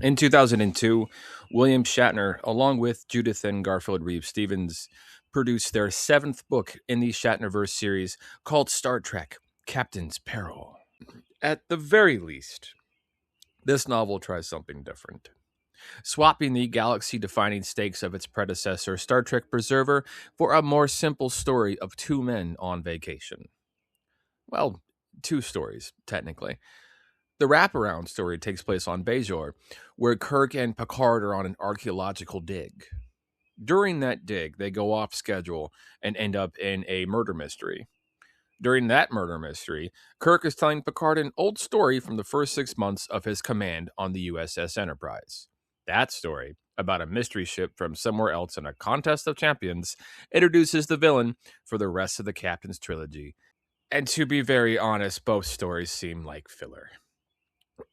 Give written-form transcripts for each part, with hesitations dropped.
In 2002, William Shatner, along with Judith and Garfield Reeves, produced their seventh book in the Shatner-verse series called Star Trek Captain's Peril. At the very least, this novel tries something different, swapping the galaxy-defining stakes of its predecessor, Star Trek Preserver, for a more simple story of two men on vacation. Well, two stories, technically. The wraparound story takes place on Bajor, where Kirk and Picard are on an archaeological dig. During that dig, they go off schedule and end up in a murder mystery. During that murder mystery, Kirk is telling Picard an old story from the first 6 months of his command on the USS Enterprise. That story, about a mystery ship from somewhere else in a contest of champions, introduces the villain for the rest of the Captain's trilogy. And to be very honest, both stories seem like filler.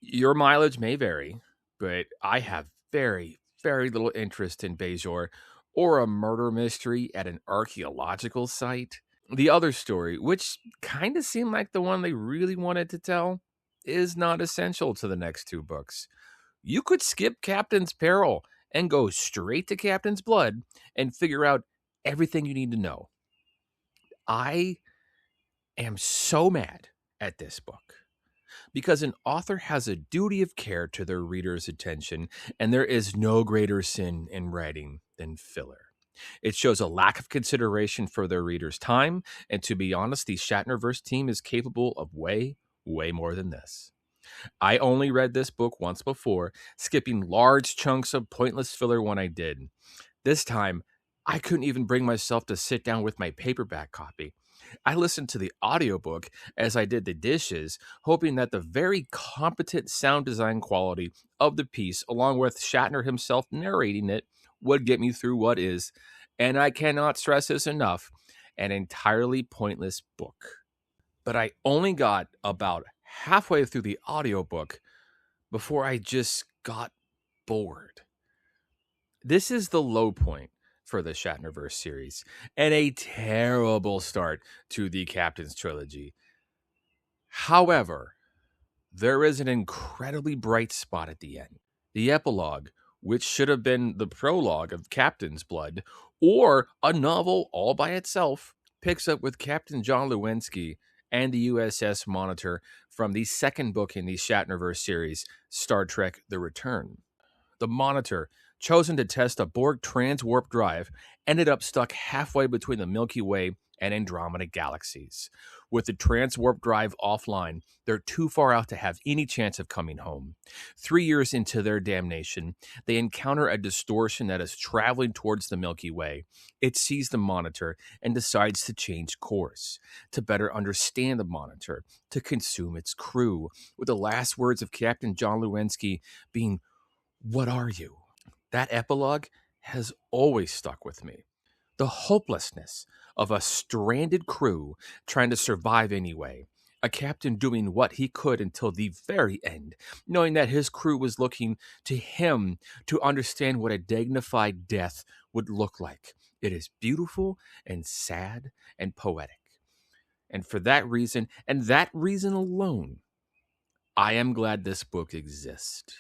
Your mileage may vary, but I have very, very little interest in Bajor or a murder mystery at an archaeological site. The other story, which kind of seemed like the one they really wanted to tell, is not essential to the next two books. You could skip Captain's Peril and go straight to Captain's Blood and figure out everything you need to know. I am so mad at this book because an author has a duty of care to their reader's attention, and there is no greater sin in writing than filler. It shows a lack of consideration for their readers' time, and to be honest, the Shatner-verse team is capable of way, way more than this. I only read this book once before, skipping large chunks of pointless filler when I did. This time, I couldn't even bring myself to sit down with my paperback copy. I listened to the audiobook as I did the dishes, hoping that the very competent sound design quality of the piece, along with Shatner himself narrating it, would get me through what is, and I cannot stress this enough, an entirely pointless book. But I only got about halfway through the audiobook before I just got bored. This is the low point for the Shatner-verse series, and a terrible start to the Captain's trilogy. However, there is an incredibly bright spot at the end. The epilogue, which should have been the prologue of Captain's Blood, or a novel all by itself, picks up with Captain John Lewinsky and the USS Monitor from the second book in the Shatner-verse series, Star Trek The Return. The Monitor, chosen to test a Borg transwarp drive, ended up stuck halfway between the Milky Way and Andromeda galaxies. With the transwarp drive offline, they're too far out to have any chance of coming home. 3 years into their damnation, they encounter a distortion that is traveling towards the Milky Way. It sees the Monitor and decides to change course, to better understand the Monitor, to consume its crew, with the last words of Captain John Lewinsky being, "What are you?" That epilogue has always stuck with me. The hopelessness of a stranded crew trying to survive anyway. A captain doing what he could until the very end, knowing that his crew was looking to him to understand what a dignified death would look like. It is beautiful and sad and poetic. And for that reason, and that reason alone, I am glad this book exists.